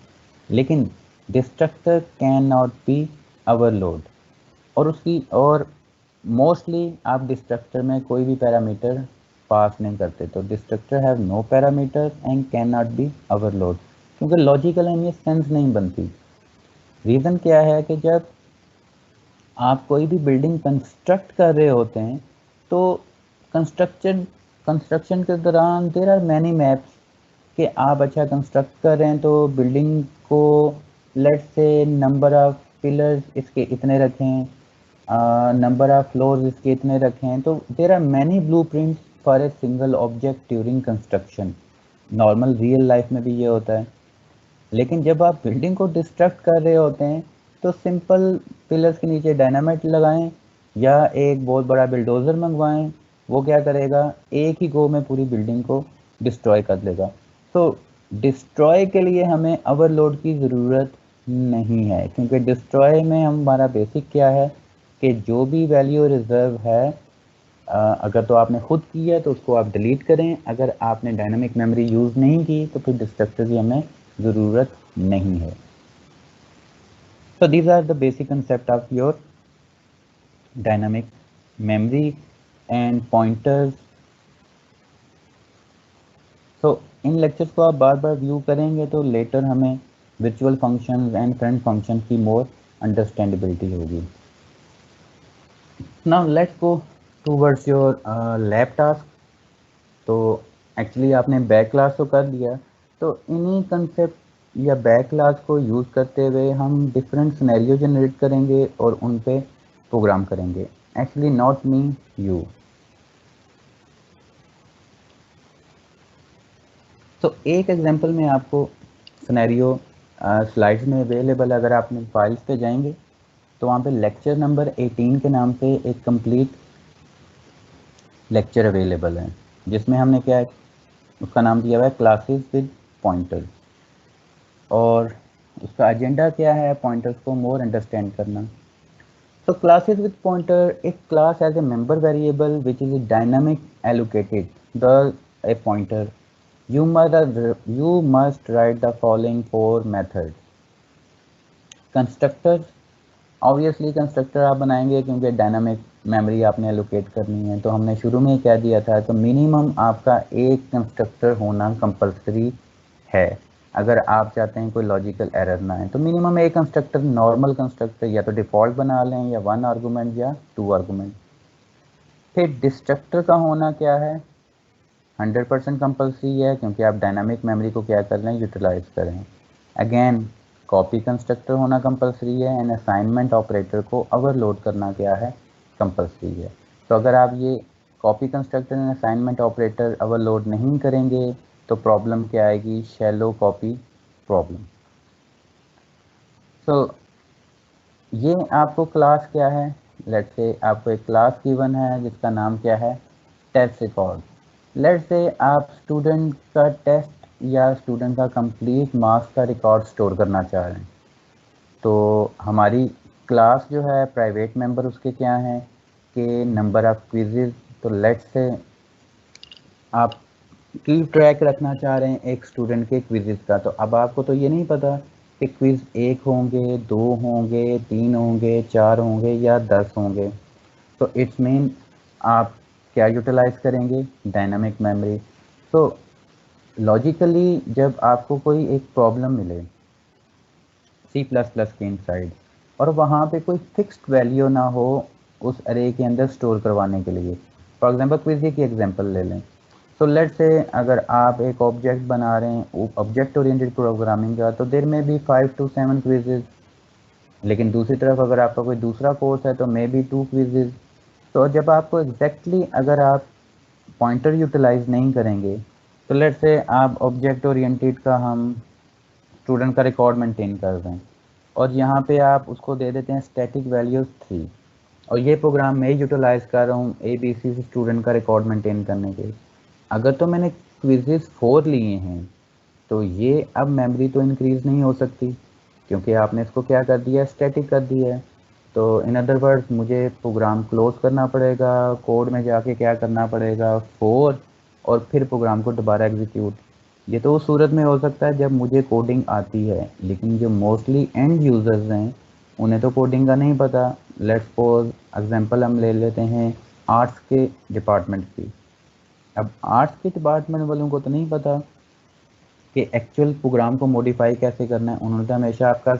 लेकिन destructor can not be overload, और उसकी और मोस्टली आप डिस्ट्रक्टर में कोई भी पैरामीटर पास नहीं करते, तो destructor have no parameter and can not be overload, क्योंकि लॉजिकल में ये सेंस नहीं बनती। रीज़न क्या है कि जब आप कोई भी बिल्डिंग कंस्ट्रक्ट कर रहे होते हैं तो कंस्ट्रक्शन के दौरान देयर आर मैनी मैप्स कि आप अच्छा कंस्ट्रक्ट कर रहे हैं तो बिल्डिंग को let's say number of pillars इसके इतने रखें, नंबर ऑफ फ्लोर्स इसके इतने रखें, तो there are many blueprints for a single object during construction. Normal real life में भी ये होता है। लेकिन जब आप बिल्डिंग को डिस्ट्रक्ट कर रहे होते हैं तो सिंपल पिलर्स के नीचे डायनामाइट लगाएं या एक बहुत बड़ा बिल्डोज़र मंगवाएं, वो क्या करेगा, एक ही गो में पूरी बिल्डिंग को डिस्ट्रॉय कर देगा। तो डिस्ट्रॉय के लिए हमें ओवरलोड की ज़रूरत नहीं है, क्योंकि डिस्ट्रॉय में हमारा बेसिक क्या है कि जो भी वैल्यू रिजर्व है, अगर तो आपने खुद की है तो उसको आप डिलीट करें, अगर आपने डायनामिक मेमोरी यूज़ नहीं की तो फिर डिस्ट्रक्टर की हमें ज़रूरत नहीं है। So these are the basic concept of your dynamic memory and pointers. तो इन लेक्चर्स को आप बार बार व्यू करेंगे तो लेटर हमें virtual functions and friend function की मोर अंडरस्टैंडेबिलिटी होगी। Now let's go towards your lab task. तो एक्चुअली आपने बैक क्लास तो कर दिया, तो इन्हीं कंसेप्ट या बैक क्लास को यूज़ करते हुए हम डिफरेंट सिनेरियो जनरेट करेंगे और उन पे प्रोग्राम करेंगे। Actually not me, you. तो एक एग्जांपल में आपको सिनेरियो स्लाइड्स में अवेलेबल, अगर आपने फाइल्स पे जाएंगे तो वहाँ पे लेक्चर नंबर 18 के नाम पे एक कंप्लीट लेक्चर अवेलेबल है, जिसमें हमने क्या है, उसका नाम दिया हुआ है क्लासेस विद पॉइंटर्स। और उसका एजेंडा क्या है, पॉइंटर्स को मोर अंडरस्टैंड करना। तो क्लासेस विद पॉइंटर, एक class as a member variable which is dynamic allocated the a pointer. You must write the following 4 methods. Constructor, obviously constructor आप बनाएंगे क्योंकि डायनामिक मेमोरी आपने एलोकेट करनी है, तो हमने शुरू में ही कह दिया था। तो मिनिमम आपका एक कंस्ट्रक्टर होना कंपलसरी है। अगर आप चाहते हैं कोई लॉजिकल एरर ना है, तो मिनिमम एक कंस्ट्रक्टर, नॉर्मल कंस्ट्रक्टर या तो डिफ़ॉल्ट बना लें, या 1 आर्गूमेंट या 2 आर्गूमेंट। फिर डिस्ट्रक्टर का होना क्या है, 100% कंपलसरी है, क्योंकि आप डायनामिक मेमोरी को क्या कर रहे हैं, यूटिलाइज करें। अगेन कॉपी कंस्ट्रक्टर होना कंपलसरी है, एंड असाइनमेंट ऑपरेटर को ओवरलोड करना क्या है, कंपलसरी है। तो अगर आप ये copy constructor and assignment operator overload नहीं करेंगे तो प्रॉब्लम क्या आएगी, शैलो कॉपी प्रॉब्लम। तो ये आपको क्लास क्या है, लेट्स से आपको एक क्लास गिवन है जिसका नाम क्या है, टेस्ट रिकॉर्ड। लेट्स से आप स्टूडेंट का टेस्ट या स्टूडेंट का कंप्लीट मार्क्स का रिकॉर्ड स्टोर करना चाह रहे हैं। तो हमारी क्लास जो है, प्राइवेट मेंबर उसके क्या हैं कि नंबर ऑफ क्विज़ेस। तो लेट्स से आप की ट्रैक रखना चाह रहे हैं एक स्टूडेंट के क्विज़ेस का। तो अब आपको तो ये नहीं पता कि क्विज़ 1 होंगे, 2 होंगे, 3 होंगे, 4 होंगे या 10 होंगे। तो इट्स मीन आप क्या यूटिलाइज करेंगे, डायनामिक मेमोरी। तो लॉजिकली जब आपको कोई एक प्रॉब्लम मिले C++ के इनसाइड, और वहाँ पे कोई फिक्स्ड वैल्यू ना हो उस अरे के अंदर स्टोर करवाने के लिए, फॉर एग्जांपल क्विज़ की एग्जांपल ले लें। तो लेट्स से अगर आप एक ऑब्जेक्ट बना रहे हैं ऑब्जेक्ट ओरिएंटेड प्रोग्रामिंग का, तो देर में भी 5 to 7 क्विजेज। लेकिन दूसरी तरफ अगर आपका कोई दूसरा कोर्स है तो मे बी 2 क्विजेज। तो जब आपको एग्जैक्टली अगर आप पॉइंटर यूटिलाइज नहीं करेंगे, तो लेट्स से आप ऑब्जेक्ट ओरिएंटेड का हम स्टूडेंट का रिकॉर्ड मेंटेन कर रहे हैं, और यहाँ पे आप उसको दे देते हैं स्टैटिक वैल्यूज 3, और ये प्रोग्राम मैं यूटिलाइज कर रहा हूँ ABC से स्टूडेंट का रिकॉर्ड मेंटेन करने के। अगर तो मैंने क्विजेस 4 लिए हैं तो ये अब मेमोरी तो इंक्रीज़ नहीं हो सकती, क्योंकि आपने इसको क्या कर दिया, स्टैटिक कर दिया है। तो इन अदर वर्ड्स मुझे प्रोग्राम क्लोज करना पड़ेगा, कोड में जाके क्या करना पड़ेगा, 4, और फिर प्रोग्राम को दोबारा एग्जीक्यूट। ये तो उस सूरत में हो सकता है जब मुझे कोडिंग आती है, लेकिन जो मोस्टली एंड यूज़र्स हैं उन्हें तो कोडिंग का नहीं पता। लेट्स सपोज एग्जांपल हम ले लेते हैं आर्ट्स के डिपार्टमेंट की। अब आर्ट्स के डिपार्टमेंट वालों को तो नहीं पता कि एक्चुअल प्रोग्राम को मॉडिफाई कैसे करना है, उन्होंने तो हमेशा आपका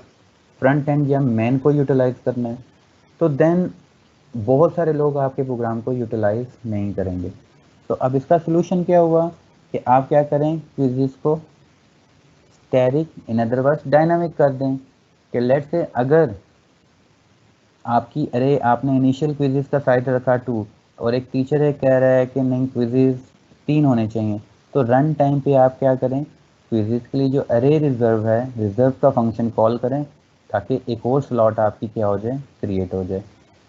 फ्रंट एंड या मेन को यूटिलाइज करना है। तो देन बहुत सारे लोग आपके प्रोग्राम को यूटिलाइज नहीं करेंगे। तो अब इसका सोल्यूशन क्या हुआ कि आप क्या करें, क्विज़ेस को स्टैटिक, इन अदर वर्ड्स डायनामिक कर दें। कि लेट्स से अगर आपकी अरे आपने इनिशियल क्विज़ेस का साइज रखा 2, और एक टीचर है कह रहा है कि नहीं क्विज़ेस 3 होने चाहिए, तो रन टाइम पे आप क्या करें, क्विज़ेस के लिए जो अरे रिजर्व है, रिजर्व का फंक्शन कॉल करें, ताकि एक और स्लॉट आपकी क्या हो जाए, क्रिएट हो जाए।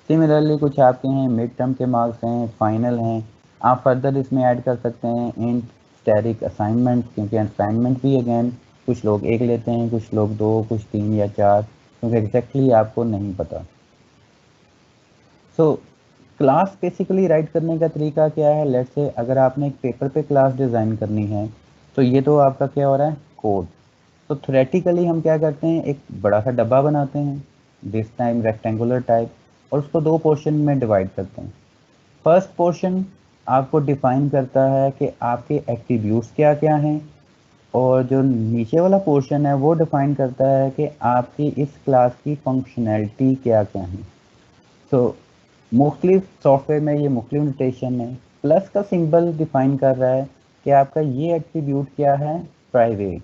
सिमिलरली कुछ आपके हैं मिड टर्म के मार्क्स हैं, फाइनल हैं, आप फर्दर इसमें ऐड कर सकते हैं इंट स्टैटिक असाइनमेंट, क्योंकि असाइनमेंट भी अगेन कुछ लोग 1 लेते हैं, कुछ लोग 2, कुछ 3 या 4, क्योंकि एग्जैक्टली आपको नहीं पता। सो क्लास बेसिकली राइट करने का तरीका क्या है, लेट्स से अगर आपने एक पेपर पे क्लास डिज़ाइन करनी है, तो ये तो आपका क्या हो रहा है, कोड। तो थ्योरेटिकली हम क्या करते हैं, एक बड़ा सा डब्बा बनाते हैं, दिस टाइम रेक्टेंगुलर टाइप, और उसको दो पोर्शन में डिवाइड करते हैं। फर्स्ट पोर्शन आपको डिफाइन करता है कि आपके एट्रीब्यूट्स क्या क्या हैं, और जो नीचे वाला पोर्शन है वो डिफाइन करता है कि आपकी इस क्लास की फंक्शनैलिटी क्या क्या है। तो मुख्तलिफ सॉफ्टवेयर में ये मुख्तलिफ नोटेशन है। प्लस का सिंबल डिफाइन कर रहा है कि आपका ये एट्रीब्यूट क्या है, प्राइवेट,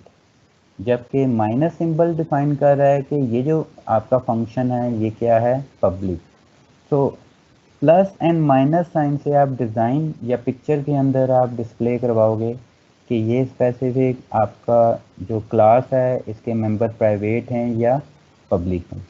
जबकि माइनस सिंबल डिफाइन कर रहा है कि ये जो आपका फंक्शन है ये क्या है, पब्लिक। तो प्लस एंड माइनस साइन से आप डिज़ाइन या पिक्चर के अंदर आप डिस्प्ले करवाओगे कि ये स्पेसिफिक आपका जो क्लास है इसके मेंबर प्राइवेट हैं या पब्लिक हैं।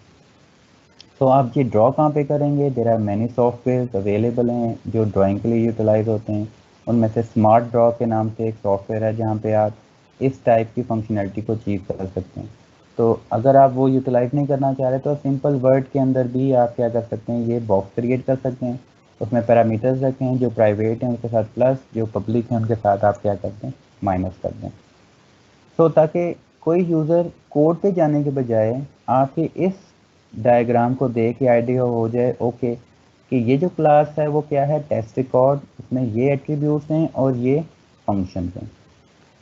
तो आप ये ड्रॉ कहाँ पे करेंगे, there are many software available हैं जो ड्राइंग के लिए यूटिलाइज होते हैं। उनमें से स्मार्ट ड्रॉ के नाम से एक सॉफ्टवेयर है जहाँ पे आप इस टाइप की फंक्शनैलिटी को अचीव कर सकते हैं। तो अगर आप वो यूटिलाइज नहीं करना चाह रहे तो सिंपल वर्ड के अंदर भी आप क्या कर सकते हैं, ये बॉक्स क्रिएट कर सकते हैं, उसमें पैरामीटर्स रखें, जो प्राइवेट हैं उनके साथ प्लस, जो पब्लिक हैं उनके साथ आप क्या करते हैं, माइनस कर दें। तो ताकि कोई यूज़र कोड पे जाने के बजाय आपके इस डायग्राम को देख के आइडिया हो जाए ओके कि ये जो क्लास है वो क्या है, टेस्ट रिकॉर्ड, इसमें ये एट्रीब्यूट्स हैं और ये फंक्शन हैं।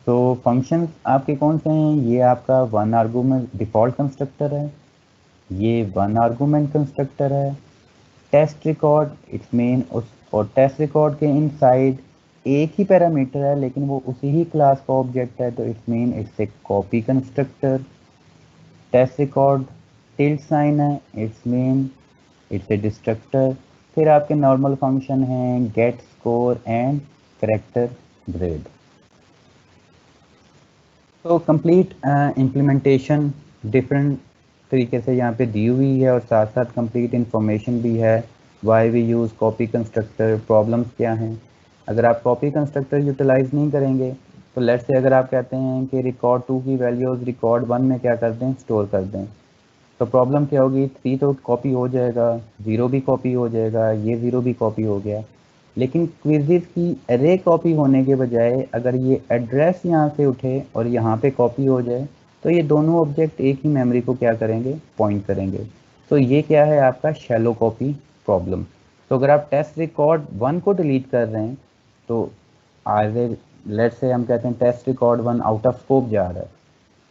तो फंक्शंस आपके कौन से हैं, ये आपका वन आर्गूमेंट डिफ़ॉल्ट कंस्ट्रक्टर है, ये वन आर्गूमेंट कंस्ट्रक्टर है, टेस्ट रिकॉर्ड इट्स मेन उस, और टेस्ट रिकॉर्ड के इनसाइड एक ही पैरामीटर है लेकिन वो उसी ही क्लास का ऑब्जेक्ट है, तो it's mean it's a copy constructor. Test record tilde sign है, it's mean it's a destructor. फिर आपके नॉर्मल फंक्शन हैं get score and character grade. तो कंप्लीट इम्प्लीमेंटेशन डिफरेंट तरीके से यहाँ पे दी हुई है और साथ साथ कंप्लीट इंफॉर्मेशन भी है, why we use copy constructor, problems क्या हैं। अगर आप कॉपी कंस्ट्रक्टर यूटिलाइज नहीं करेंगे तो लेट से अगर आप कहते हैं कि रिकॉर्ड 2 की वैल्यूज़ रिकॉर्ड 1 में क्या कर दें, स्टोर कर दें, तो प्रॉब्लम क्या होगी, 3 तो कॉपी हो जाएगा, 0 भी कॉपी हो जाएगा, ये 0 भी कॉपी हो गया। लेकिन क्विज़िज़ की अरे कॉपी होने के बजाय अगर ये एड्रेस यहाँ से उठे और यहाँ पे कॉपी हो जाए तो ये दोनों ऑब्जेक्ट एक ही मेमोरी को क्या करेंगे, पॉइंट करेंगे। तो ये क्या है आपका शैलो कॉपी प्रॉब्लम। तो अगर आप टेस्ट रिकॉर्ड 1 को डिलीट कर रहे हैं तो आगे लेट से हम कहते हैं test record 1 out of scope जा रहा है,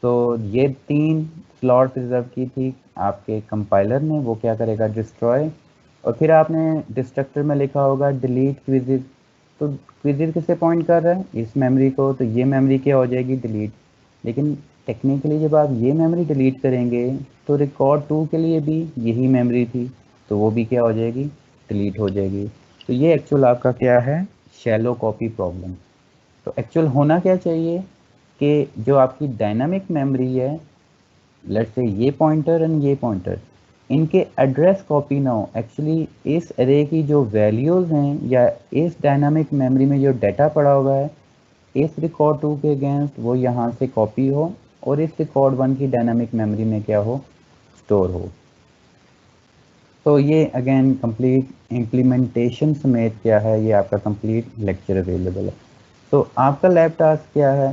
तो ये 3 स्लॉट रिजर्व की थी आपके कंपाइलर ने, वो क्या करेगा, डिस्ट्रॉय। और फिर आपने डिस्ट्रक्टर में लिखा होगा डिलीट क्विजिज, तो क्विजिज किसे पॉइंट कर रहा है, इस मेमोरी को, तो ये मेमोरी क्या हो जाएगी, डिलीट। लेकिन टेक्निकली जब आप ये मेमोरी डिलीट करेंगे तो रिकॉर्ड 2 के लिए भी यही मेमोरी थी, तो वो भी क्या हो जाएगी, डिलीट हो जाएगी। तो ये एक्चुअल आपका क्या है, शैलो कॉपी प्रॉब्लम। तो एक्चुअल होना क्या चाहिए कि जो आपकी डायनामिक मेमोरी है, लेट्स से ये पॉइंटर एंड ये पॉइंटर, इनके एड्रेस कॉपी ना हो, एक्चुअली इस एरे की जो वैल्यूज़ हैं या इस डायनामिक मेमोरी में जो डाटा पड़ा हुआ है इस रिकॉर्ड 2 के अगेंस्ट वो यहाँ से कॉपी हो और इस रिकॉर्ड 1 की डायनामिक मेमोरी में क्या हो, स्टोर हो। तो ये अगेन कंप्लीट इम्प्लीमेंटेशन समेत क्या है, ये आपका कंप्लीट लेक्चर अवेलेबल है। तो आपका लैब टास्क क्या है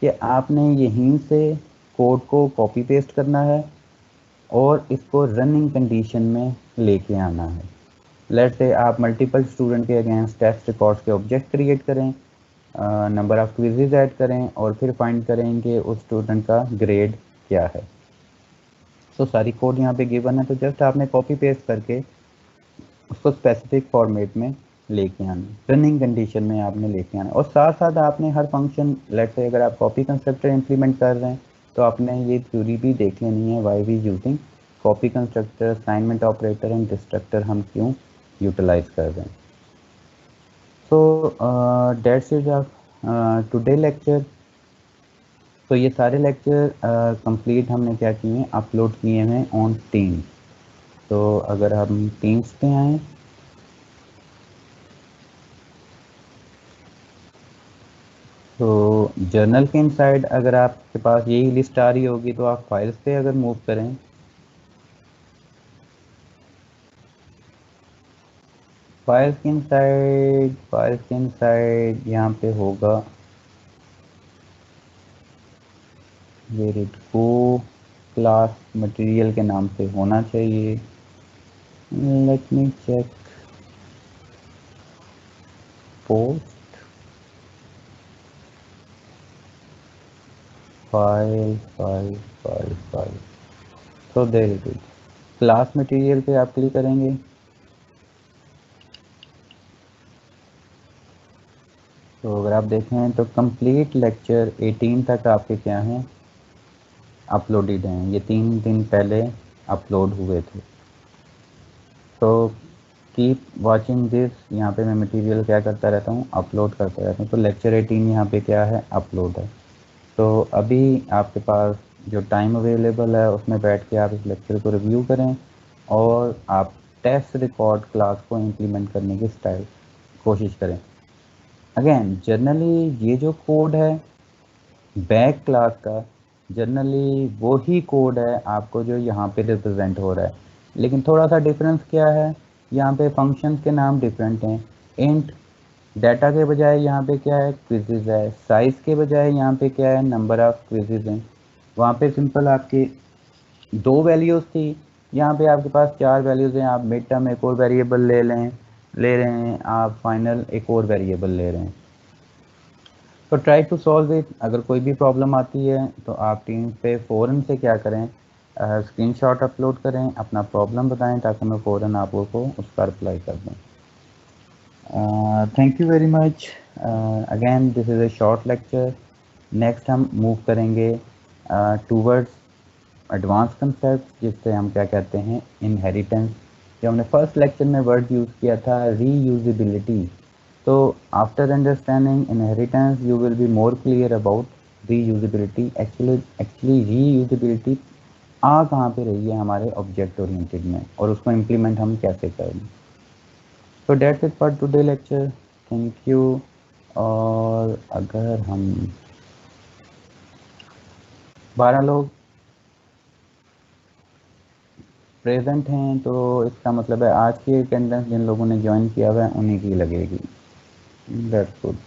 कि आपने यहीं से कोड को कॉपी पेस्ट करना है और इसको रनिंग कंडीशन में लेके आना है। लेट से आप मल्टीपल स्टूडेंट के अगेंस्ट टेस्ट रिकॉर्ड्स के ऑब्जेक्ट क्रिएट करें, नंबर ऑफ क्विजेज ऐड करें और फिर फाइंड करें कि उस स्टूडेंट का ग्रेड क्या है। तो सारी कोड यहाँ पे गिवन है, तो जस्ट आपने कॉपी पेस्ट करके उसको स्पेसिफिक फॉर्मेट में लेके आना, रनिंग कंडीशन में आपने लेके आना। और साथ साथ आपने हर फंक्शन, लेट से अगर आप कॉपी कंस्ट्रक्टर इंप्लीमेंट कर रहे हैं तो आपने ये थ्योरी भी देख लेनी है, why we using copy constructor, assignment operator and destructor हम क्यों यूटिलाइज कर रहे हैं। So that's it today lecture. तो ये सारे लेक्चर कंप्लीट हमने क्या किए हैं, अपलोड किए हैं ऑन टीम्स। तो अगर हम टीम्स पे आएँ तो जर्नल के इनसाइड अगर आपके पास यही लिस्ट आ रही होगी तो आप फाइल्स पे अगर मूव करें, फाइल्स के इनसाइड यहाँ पे होगा where it go, class material के नाम से होना चाहिए। Let me check post file. So there it is. Class material पे आप क्लिक करेंगे, तो अगर आप देखें तो कंप्लीट लेक्चर 18 तक आपके क्या हैं, अपलोडेड हैं। ये 3 दिन पहले अपलोड हुए थे। तो कीप वाचिंग दिस। यहाँ पे मैं मटेरियल क्या करता रहता हूँ, अपलोड करता रहता हूँ। तो लेक्चर 18 यहाँ पे क्या है, अपलोड है। तो अभी आपके पास जो टाइम अवेलेबल है उसमें बैठ के आप इस लेक्चर को रिव्यू करें और आप टेस्ट रिकॉर्ड क्लास को इम्प्लीमेंट करने की स्टाइल कोशिश करें। अगेन जनरली ये जो कोड है बैक क्लास का, जनरली वो ही कोड है आपको जो यहाँ पे रिप्रेजेंट हो रहा है, लेकिन थोड़ा सा डिफरेंस क्या है, यहाँ पे फंक्शंस के नाम डिफरेंट हैं। इंट डाटा के बजाय यहाँ पे क्या है, क्विजेज है। साइज के बजाय यहाँ पे क्या है, नंबर ऑफ क्विजेज हैं। वहाँ पे सिंपल आपके 2 वैल्यूज़ थी, यहाँ पे आपके पास 4 वैल्यूज़ हैं। आप मिड टर्म एक और वेरिएबल ले रहे हैं, आप फाइनल एक और वेरिएबल ले रहे हैं। तो ट्राई टू सॉल्व इट। अगर कोई भी प्रॉब्लम आती है तो आप टीम पे फ़ौरन से क्या करें, स्क्रीनशॉट अपलोड करें, अपना प्रॉब्लम बताएं ताकि मैं फ़ौरन आप लोगों को उसका रिप्लाई कर दूँ। Thank you very much. Again this is a short lecture. Next हम मूव करेंगे टूवर्ड्स एडवांस कंसेप्ट, जिससे हम क्या कहते हैं, इनहेरिटेंस। जो हमने फर्स्ट लेक्चर में वर्ड यूज़ किया था, reusability. So after understanding inheritance, you will be more clear about reusability. Actually reusability आ कहाँ पे रही है हमारे ऑब्जेक्ट ओरिएंटेड में, और उसको इम्प्लीमेंट हम कैसे करेंगे। So that's it for today lecture. Thank you. और अगर हम 12 लोग प्रेजेंट हैं तो इसका मतलब है आज की अटेंडेंस जिन लोगों ने ज्वाइन किया हुआ है उन्हीं की लगेगी। That's good.